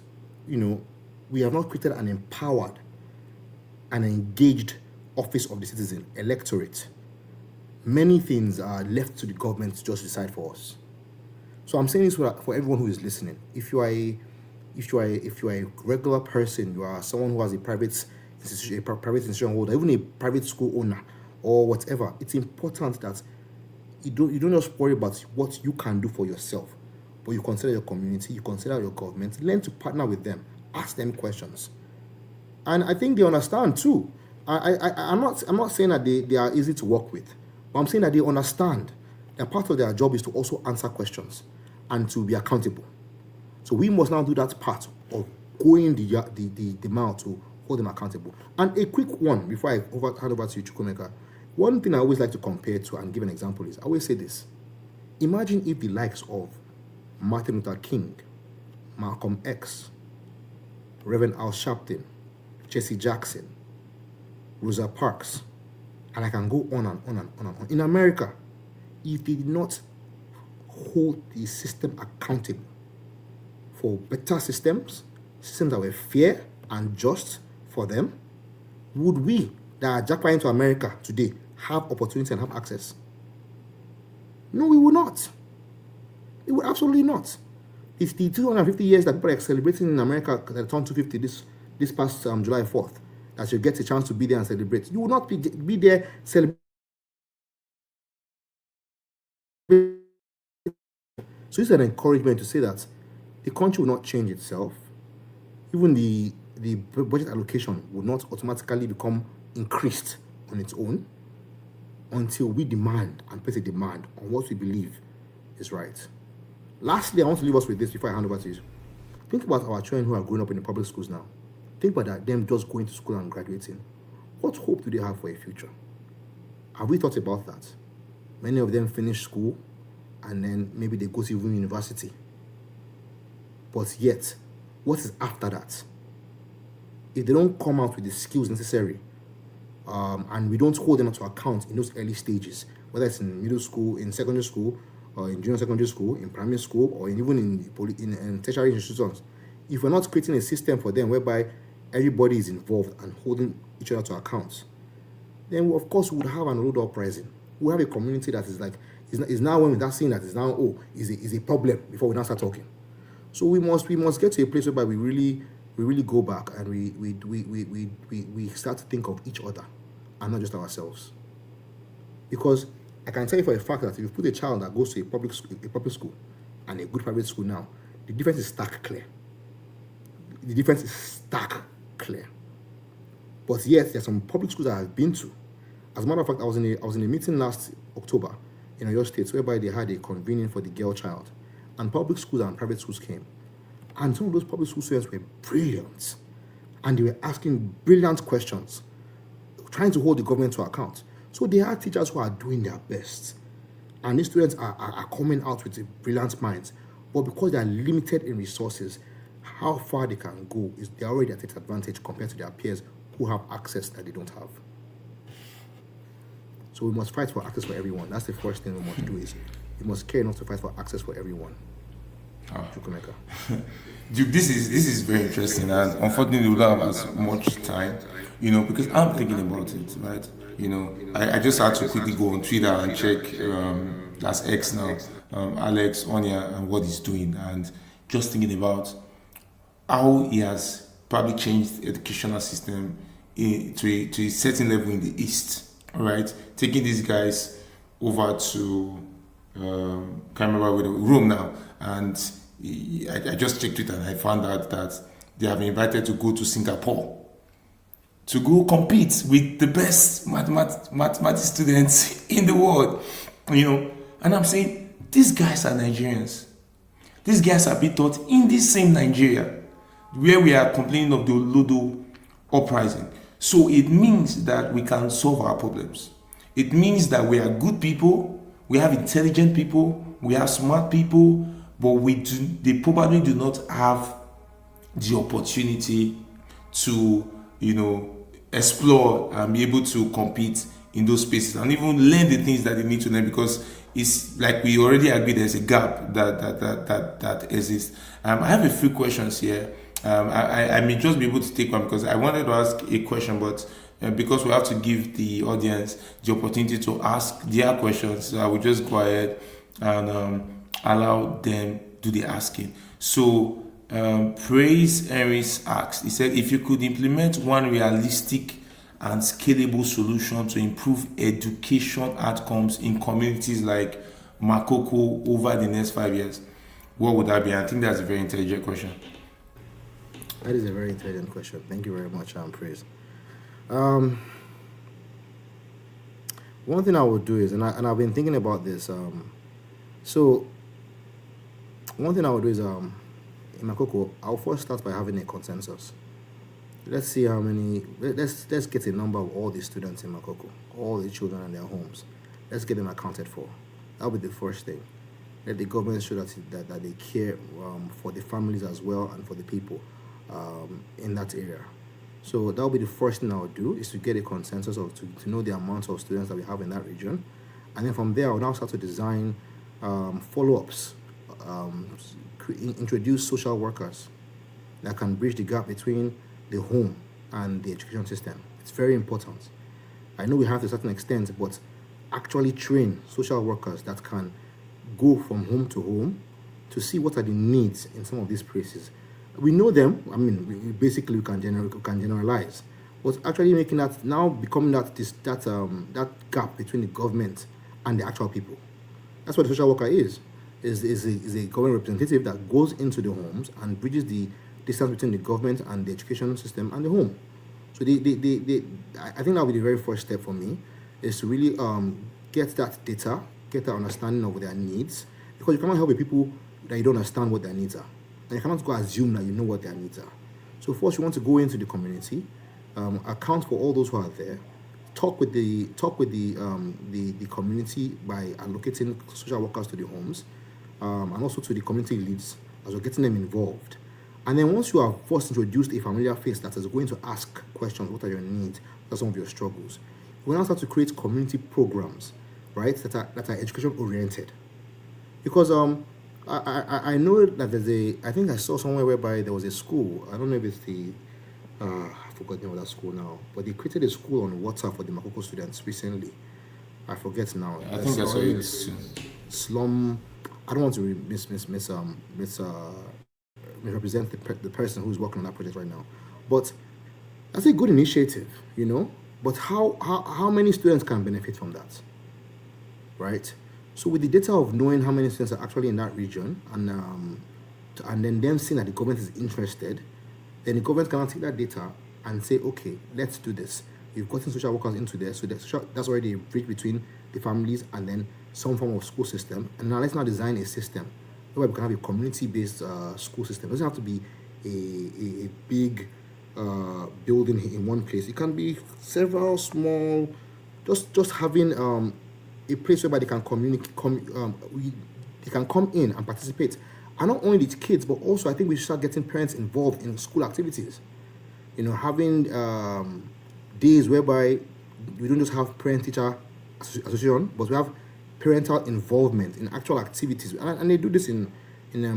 we have not created an empowered and engaged office of the citizen, electorate. Many things are left to the government to just decide for us. So I'm saying this for everyone who is listening. If you are a regular person, you are someone who has a private institution holder, even a private school owner or whatever, it's important that you don't just worry about what you can do for yourself, but you consider your community, you consider your government, learn to partner with them, ask them questions. And I think they understand too. I'm not saying that they are easy to work with, but I'm saying that they understand that part of their job is to also answer questions and to be accountable. So we must now do that part of going the mile to hold them accountable. And a quick one before I hand over to you, Chukwemeka. One thing I always like to compare to and give an example is, I always say this. Imagine if the likes of Martin Luther King, Malcolm X, Reverend Al Sharpton, Jesse Jackson, Rosa Parks, and I can go on and on and on and on. In America, if they did not hold the system accountable for better systems that were fair and just for them, would we that are jackpotting to America today have opportunity and have access? No, we will not. We would absolutely not. It's the 250 years that people are celebrating in America that turned 250 this past July 4th. that you get a chance to be there and celebrate. You will not be there celebrating. So it's an encouragement to say that the country will not change itself. Even the budget allocation will not automatically become increased on its own until we demand and place a demand on what we believe is right. Lastly, I want to leave us with this before I hand over to you. Think about our children who are growing up in the public schools now. Think about that, them just going to school and graduating. What hope do they have for a future? Have we thought about that? Many of them finish school and then maybe they go to even university. But yet, what is after that? If they don't come out with the skills necessary, and we don't hold them to account in those early stages, whether it's in middle school, in secondary school, or in junior secondary school, in primary school, or even in tertiary institutions, if we're not creating a system for them whereby everybody is involved and holding each other to account, then of course we would have an road uprising. We have a community that is like, is now when we're seeing that is now, is a problem before we now start talking. So we must get to a place whereby we really go back and we start to think of each other and not just ourselves. Because I can tell you for a fact that if you put a child that goes to a public school and a good private school now, the difference is stark clear. The difference is stark clear. But yes, there are some public schools that I've been to. As a matter of fact, I was in a meeting last October in Oyo State whereby they had a convening for the girl child. And public schools and private schools came. And some of those public school students were brilliant. And they were asking brilliant questions, trying to hold the government to account. So they are teachers who are doing their best. And these students are coming out with brilliant minds. But because they are limited in resources, how far they can go is they're already at a disadvantage compared to their peers who have access that they don't have. So we must fight for access for everyone. That's the first thing we must do is we must care enough to fight for access for everyone. Dude, this is very interesting, and unfortunately we don't have as much time, because I'm thinking about it, right? I just had to quickly go on Twitter and check that's X now, Alex Onya and what he's doing, and just thinking about how he has probably changed the educational system to a certain level in the East, right? Taking these guys over to can't remember with Rome now, and I just checked it and I found out that they have been invited to go to Singapore to go compete with the best mathematics students in the world, And I'm saying, these guys are Nigerians. These guys are being taught in this same Nigeria where we are complaining of the Olodo uprising. So it means that we can solve our problems. It means that we are good people, we have intelligent people, we have smart people, but they probably do not have the opportunity to, explore and be able to compete in those spaces and even learn the things that they need to learn, because it's like we already agreed there's a gap that exists. I have a few questions here. I may just be able to take one because I wanted to ask a question, but because we have to give the audience the opportunity to ask their questions, so I will just go ahead and allow them do the asking. So Praise Harris asked, he said, if you could implement one realistic and scalable solution to improve education outcomes in communities like Makoko over the next 5 years, what would that be? I think that's a very intelligent question. That is a very intelligent question. Thank you very much, Praise. One thing I would do is, and I've been thinking about this. So one thing I would do is, in Makoko, I'll first start by having a consensus. Let's see how many. Let's get a number of all the students in Makoko, all the children and their homes. Let's get them accounted for. That'll be the first thing. Let the government show that they care for the families as well and for the people in that area. So that'll be the first thing I would do, is to get a consensus of to know the amount of students that we have in that region, and then from there I will now start to design follow-ups, introduce social workers that can bridge the gap between the home and the education system. It's very important. I know we have to a certain extent, but actually train social workers that can go from home to home to see what are the needs in some of these places. We know them. I mean, we can generalize, was actually making that now becoming that gap between the government and the actual people. That's what a social worker is a government representative that goes into the homes and bridges the distance between the government and the education system and the home. So I think that will be the very first step for me, is to really get that data, get that understanding of their needs, because you cannot help the people that you don't understand what their needs are, and you cannot go assume that you know what their needs are. So first, you want to go into the community, account for all those who are there, talk with the community by allocating social workers to the homes, and also to the community leads as we're getting them involved. And then once you have first introduced a familiar face that is going to ask questions, what are your needs, what are some of your struggles, we now start to create community programs, right, that are education oriented. Because I know that I think I saw somewhere whereby there was a school, I don't know if it's I forgot the name of that school now, but they created a school on WhatsApp for the Makoko students recently. I forget now. I think that's what it is. Slum. I don't want to misrepresent the person who's working on that project right now, but that's a good initiative, But how many students can benefit from that, right? So with the data of knowing how many students are actually in that region, and then them seeing that the government is interested, then the government can take that data and say, okay, let's do this. We've gotten social workers into there, so that's already a bridge between the families and then some form of school system. And now let's design a system where we can have a community-based school system. It doesn't have to be a big building in one place. It can be several small, just having a place whereby they can they can come in and participate. And not only the kids, but also I think we should start getting parents involved in school activities. Having days whereby we don't just have parent-teacher association, but we have parental involvement in actual activities. And they do this in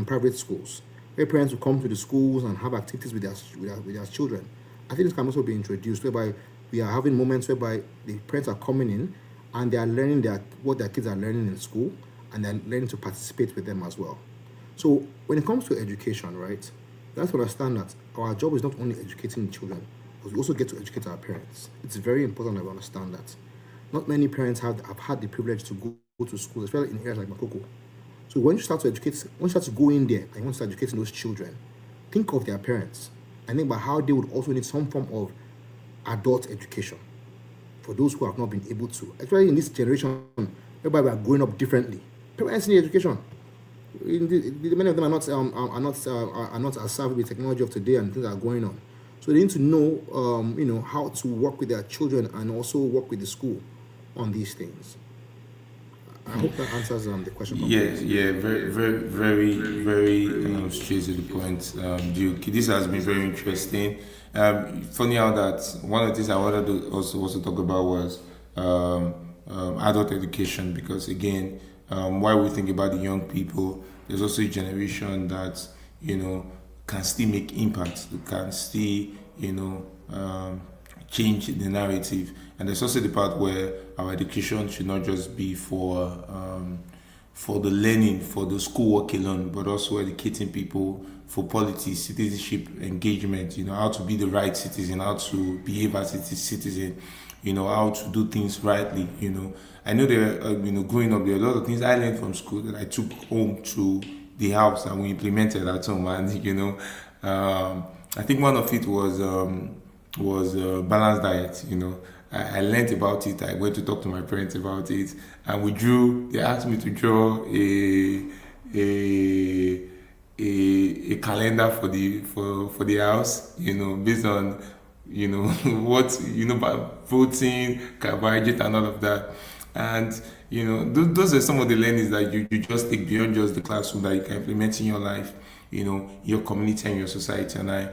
private schools, where parents will come to the schools and have activities with their children. I think this can also be introduced, whereby we are having moments whereby the parents are coming in and they are learning what their kids are learning in school, and they're learning to participate with them as well. So when it comes to education, right, we have to understand that our job is not only educating children, but we also get to educate our parents. It's very important that we understand that. Not many parents have had the privilege to go to school, especially in areas like Makoko. So when you start to go in there and you want to start educating those children, think of their parents and think about how they would also need some form of adult education for those who have not been able to. Especially in this generation, whereby we are growing up differently. Parents need education. Many of them are not as savvy with technology of today and things that are going on. So they need to know, how to work with their children and also work with the school on these things. I hope that answers the question. Yeah, very, very, very, very straight to the point, Duke. This has been very interesting. Funny how that one of the things I wanted to also talk about was adult education, because again, while we think about the young people, there's also a generation that can still make impact, can still change the narrative. And there's also the part where our education should not just be for the learning, for the schoolwork alone, but also educating people for politics, citizenship, engagement, how to be the right citizen, how to behave as a citizen, how to do things rightly, I know there, growing up, there are a lot of things I learned from school that I took home to the house and we implemented at home. And, I think one of it was balanced diet. I learned about it. I went to talk to my parents about it, and they asked me to draw a calendar for the house, based on what about protein, carbohydrate, and all of that. And those are some of the learnings that you just take beyond just the classroom that you can implement in your life, your community and your society. And I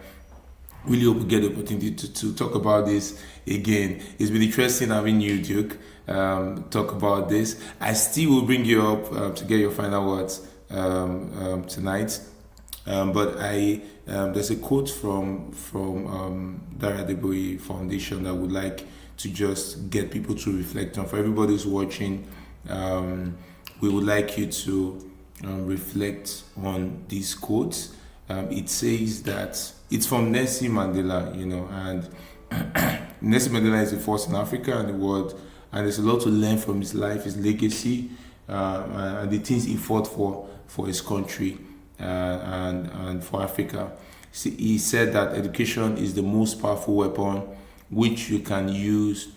really hope we get the opportunity to talk about this again. It's been interesting having you, Duke, talk about this. I still will bring you up to get your final words tonight. But there's a quote from Dare Adeboye Foundation that I would like to just get people to reflect on. For everybody who's watching, we would like you to reflect on these quotes. It says that it's from Nelson Mandela, and Nelson Mandela is the first in Africa and the world, and there's a lot to learn from his life, his legacy, and the things he fought for his country and for Africa. See, he said that education is the most powerful weapon which you can use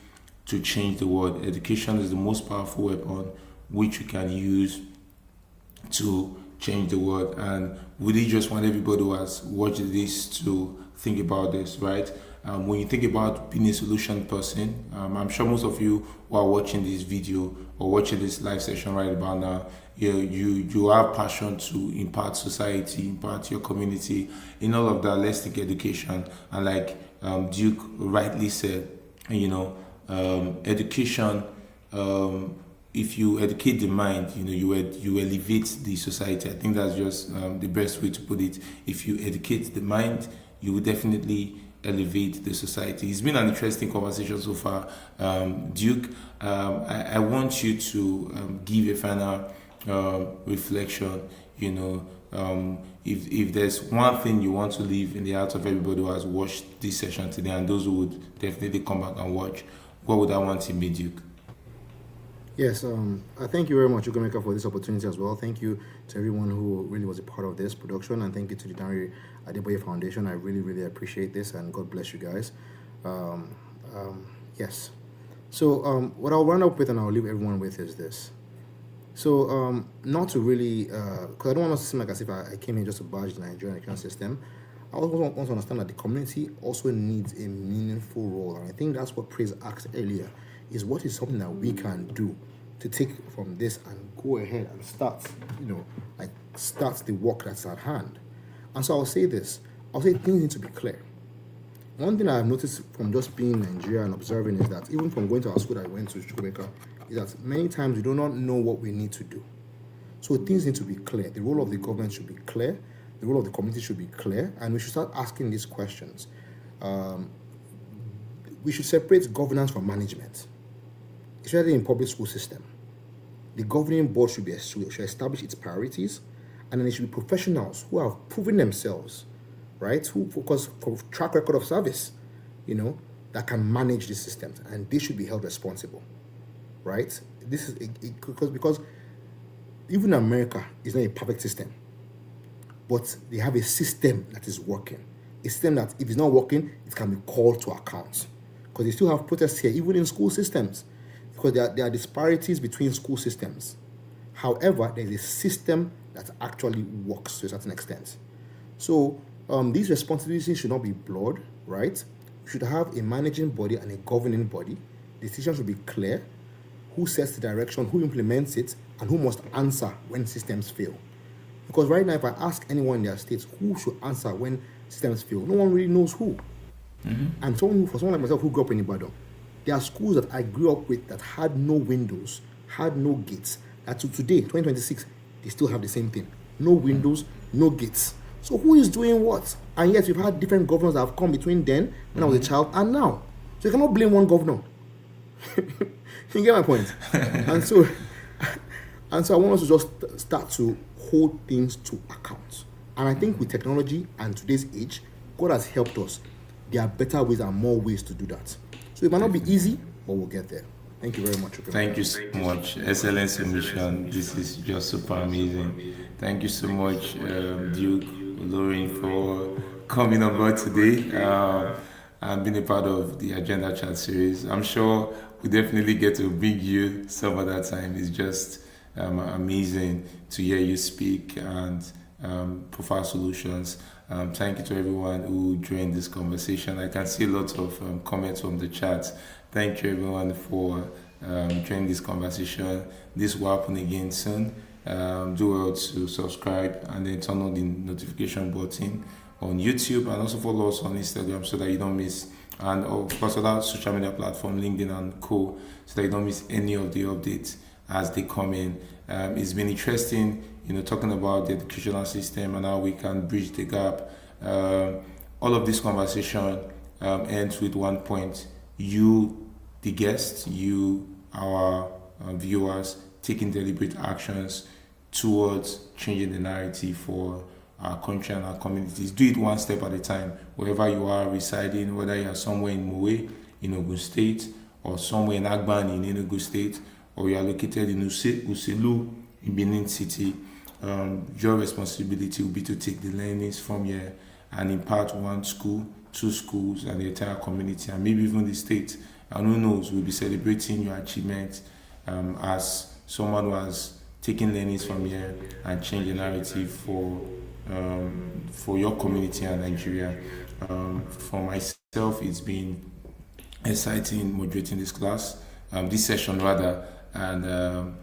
to change the world. Education is the most powerful weapon which you can use to change the world. And we really just want everybody who has watched this to think about this, right? When you think about being a solution person, I'm sure most of you who are watching this video or watching this live session right about now, you have passion to impact society, impact your community. In all of that, let's think education. And like Duke rightly said, education, if you educate the mind, you elevate the society. I think that's just the best way to put it. If you educate the mind, you will definitely elevate the society. It's been an interesting conversation so far. Duke, I want you to give a final reflection. If there's one thing you want to leave in the heart of everybody who has watched this session today, and those who would definitely come back and watch, what would that one thing be, Duke? Yes, I thank you very much, Ugameka, for this opportunity as well. Thank you to everyone who really was a part of this production, and thank you to the Dare Adeboye Foundation. I really, really appreciate this, and God bless you guys. Yes. So what I'll round up with and I'll leave everyone with is this. So not to really, because I don't want us to seem like as if I came in just to barge the Nigerian education system. I also want to understand that the community also needs a meaningful role, and I think that's what Praise asked earlier. Is what is something that we can do to take from this and go ahead and start, start the work that's at hand. And so I'll say this, I'll say things need to be clear. One thing I've noticed from just being in Nigeria and observing is that even from going to our school that I went to, Chukwuemeka, is that many times we do not know what we need to do. So things need to be clear. The role of the government should be clear. The role of the community should be clear. And we should start asking these questions. We should separate governance from management, especially in public school system. The governing board should establish its priorities, and then it should be professionals who have proven themselves, right? Who focus for track record of service, that can manage these systems, and they should be held responsible, right? This is because even America is not a perfect system, but they have a system that is working. A system that if it's not working, it can be called to account. Because they still have protests here, even in school systems. Because there are disparities between school systems. However, there is a system that actually works to a certain extent. So these responsibilities should not be blurred, right? We should have a managing body and a governing body. Decisions should be clear. Who sets the direction, who implements it, and who must answer when systems fail. Because right now, if I ask anyone in their states who should answer when systems fail, no one really knows who. Mm-hmm. And for someone like myself who grew up in Ibadan, there are schools that I grew up with that had no windows, had no gates. That to today, 2026, they still have the same thing. No windows, no gates. So who is doing what? And yet we've had different governors that have come between then, when I was a child, and now. So you cannot blame one governor. You get my point? and so I want us to just start to hold things to account. And I think with technology and today's age, God has helped us. There are better ways and more ways to do that. So it might not be easy, but we'll get there. Thank you very much. Thank you so much. Excellent submission. This is just super amazing. Thank you so much, Duke, Lauren, for coming on board today and being a part of the Agenda Chat series. I'm sure we definitely get to bring you some other time. It's just amazing to hear you speak and provide solutions. Thank you to everyone who joined this conversation. I can see lots of comments from the chat. Thank you everyone for joining this conversation. This will happen again soon. Do well to subscribe and then turn on the notification button on YouTube, and also follow us on Instagram so that you don't miss, and of course other social media platform, LinkedIn and co, so that you don't miss any of the updates as they come in. It's been interesting, talking about the educational system and how we can bridge the gap. All of this conversation ends with one point: you, the guests, you, our viewers, taking deliberate actions towards changing the narrative for our country and our communities. Do it one step at a time. Wherever you are residing, whether you are somewhere in Moe, in Ogun State, or somewhere in Agban in Enugu State, or you are located in Uselu in Benin City, your responsibility will be to take the learnings from here and impart one school, two schools, and the entire community, and maybe even the state. And who knows, we'll be celebrating your achievements as someone who has taken learnings from here and changed the narrative for your community and Nigeria. For myself, it's been exciting moderating this class, this session rather, and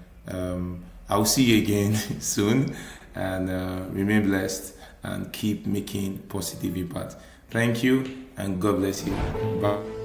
I'll see you again soon, and remain blessed and keep making positive impact. Thank you, and God bless you. Bye.